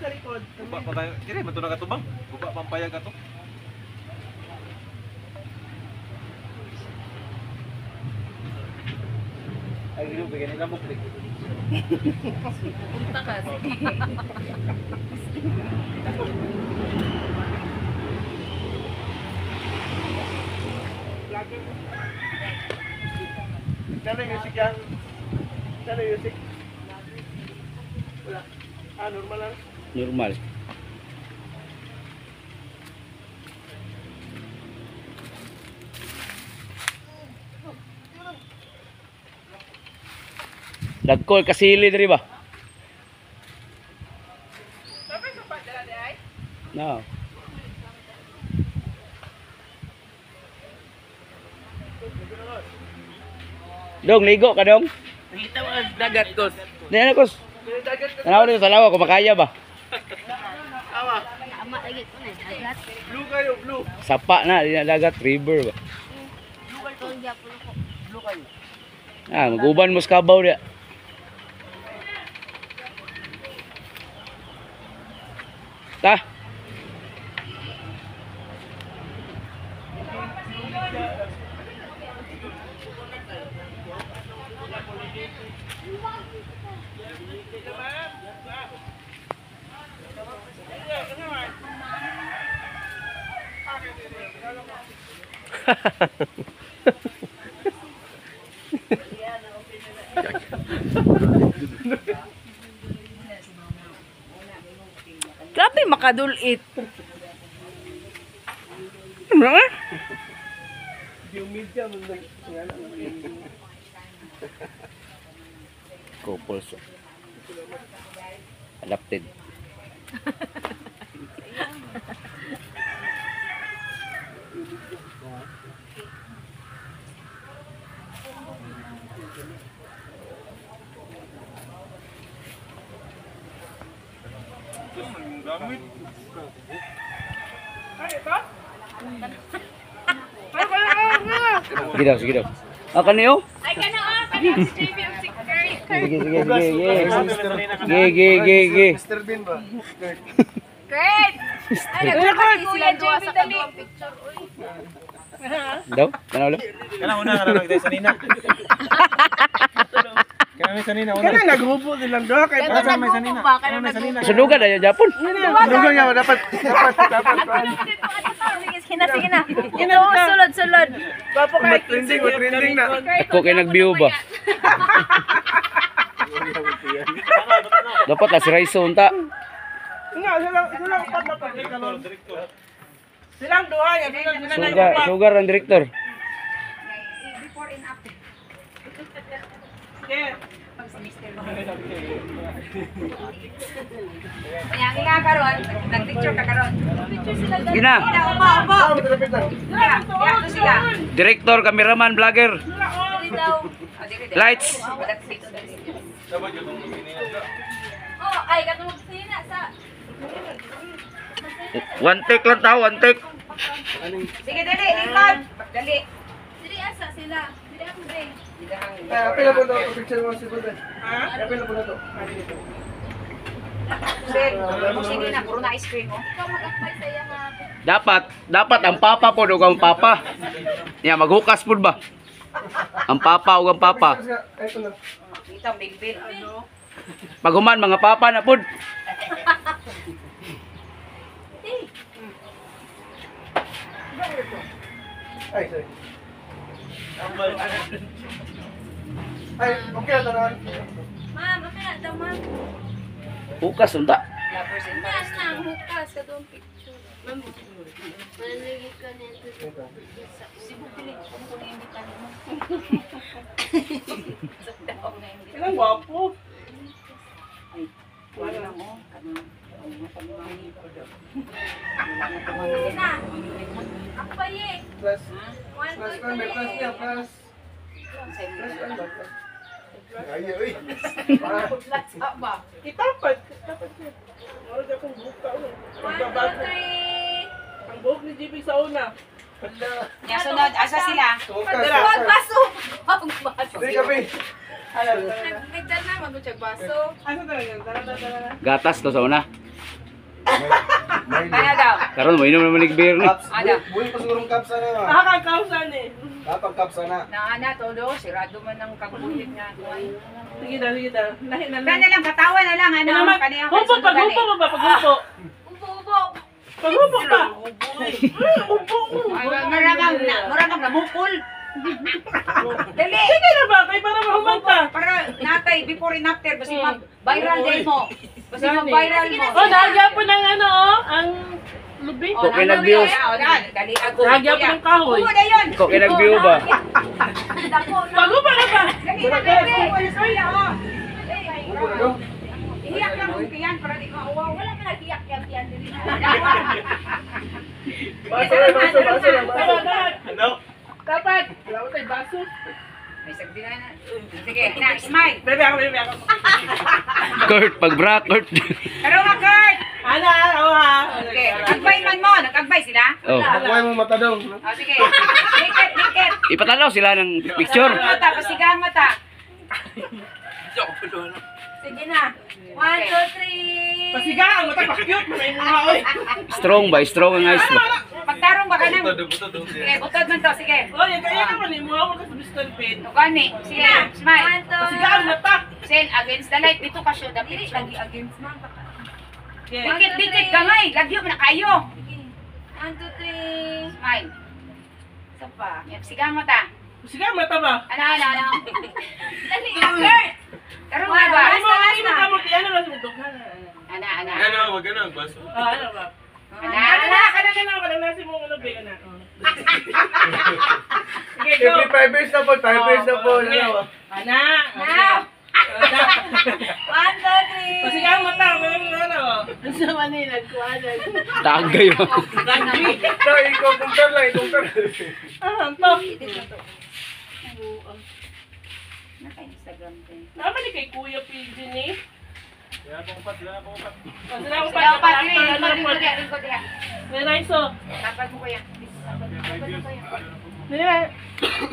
sa likod. Guba pa tayo. Kini man to nakatubang. Guba pampayag ka to. Ay, gino bigyan nila mo click. Punta ka, sige. Kano yung music yan? Kano yung music? Wala. Ah, normal lang. Normal. Dagkol kasili diri ba? No. Dong, ligo ka dong? Nakita mo ang dagat, Kos. Di na kos. Tanaw dito sa lawa ko makaya ba? Awa. Ama lagi ko na dagat. Blue kayo, blue. Sapa na, di na dagat river ba? Tong gyapon ko. Blue kayo. Ah, maguban mo sa kabaw dia. Ta. Grabe makadulit. Ano? Yung media mo na. Couples. Adapted. Gamit. Sige daw, sige daw. Ah, kaniyo? Ay kana kana JB ang secret. Sige, sige, sige. Sige. Mr. Bean ba? Great. Ay nagkakasi sila duwa sa kaduang picture. Uy. Daw? Kanaw daw? Kana una ka lang tayo sa nina. Kana sa nina una. Kaya naghubo silang doon. Kaya Kaya Asa may naghubo sanina? ba? Kaya Ano may sanina? Sunugan na yung Japon. Lugo nga, dapat. Sige na. Ito, sulod. Papo kayo. Trending na. Ako kayo nag-view ba? Dapat na si Raizo unta. Nga, silang upat na pa. Silang duha yan. Sugar ang director. Before and after. Yeah. Kaya nga karon, nag-picture ka karon. Picture sila dali. Gina. Opo. Ya, to sila. Director, cameraman, vlogger. Dili daw. Lights. Oh, ay katong sina sa. One take lang tao, one take. Sige dali, likod. Dali. Dili asa sila. Dili ako din. Pila po ito. Picture mo si Buday. Ha? Pila po ito. Sige na, puro na ice cream oh. Ikaw mag-apply sa iya nga. Dapat ang papa po ug ang papa. Ya maghukas pud ba? Ang papa ug ang papa. Ito na. Kita big bill ano. Paghuman mga papa na pud. Ay, sorry. Ay, okay na tanan. Ma'am, okay na daw ma'am. Hukas unta. Lovers in Paris na ang hukas sa doon picture. Ma'am, malalagay ka nito. Sibu pilit kung hindi ka naman. Ilang wapo. Wala lang oh. Sige na. Ako ba ye? Plus. One, Plus two, one, may plus niya, three. plus. Plus one ba? Ay, uy. Let's up ba? Itapat. Itapat niya. Wala dyan kung buka. One, two, three. Ang buhok ni JB sa una. Ya, sunod. Asa sila? Huwag Huwag baso! Huwag baso! Hindi kami. Nagdal na, mag-utsyag baso. Ano talaga yan? Tara. Gatas to sa una. Kaya daw. Karon mo inom naman ni beer ni. Ano? Buhay pa sigurong cup sana yun. Nakakakausan eh. Dapat cup sana. Na todo, sirado man ang kagulit nga. Sige na, sige na. Lahi na Kaya na lang, katawa na lang. Ano, kaniyang Hupo, paghupo mo ba? Paghupo. Upo. Paghupo ka. Maramang namukol. Dali. Sige na ba? Kaya para mahumanta. Para natay, before and after, basta mag-viral day mo. Basta mag-viral mo. Oh, nahagya po ng ano, oh. Ang lubi. Ko kay nag-views. Dali ako. Nahagya po ng kahoy. Upo na yun. Ko kay nag-view ba? Paghupo na ba? Iyak lang kung tiyan para di ka uwaw. Wala ka nag-iyak yan din. Baso lang. Ano? Dapat. Wala ko tayo baso. May sagdi na. Sige, na, smile. Bebe ako. Kurt, pag bra, Kurt. Pero nga, Kurt! Ana, oo ha. Okay, nag-agbay man mo. Nag-agbay sila? Oh. Buhay mo mata daw. O, sige. Likit. Ipatanaw sila ng picture. Pasigang mata. Sige na. 1, 2, 3. Pasiga ang mata, pa-cute. May mga oy. Strong ba? Strong ang eyes ba? Pagtarong ba ka nang? Butod. Sige, butod man to. Sige. Oy, kaya naman eh. Mukha mo kasi Mr. Pin. Tugani. Sige, smile. Pasiga ang mata. Sen, against the light. Dito ka show the picture. Lagi against man. Okay. Dikit ka ngay. Lagyo mo na kayo. 1, 2, 3. Smile. Isa pa. Sigang mata. Pasiga ang mata ba? Ano? Dali, Kurt! Tarong nga ba? Ay mo, ay mo kamot. Yan naman sa mutok. Ana. Ano, wag ka na, baso. Ah, ano ba? Ana. Kadang nasi mo ano ba na. Sige, go. Every 5 years na po, 5 years na po. Ana. Now. 1, 2, 3. Pasiga ang mata. Ano? Ang sama nila. Nagkuhanan. Tagay ba? Ito, i-compare lang, i-compare. Ah, to. Naka-Instagram din. Naman ni kay Kuya PJ ni. Sila pong pat. Sila ko Sila pa. pa, lingkod diha. May raiso. Tapad mo kuya. Tapad mo kuya. Nila.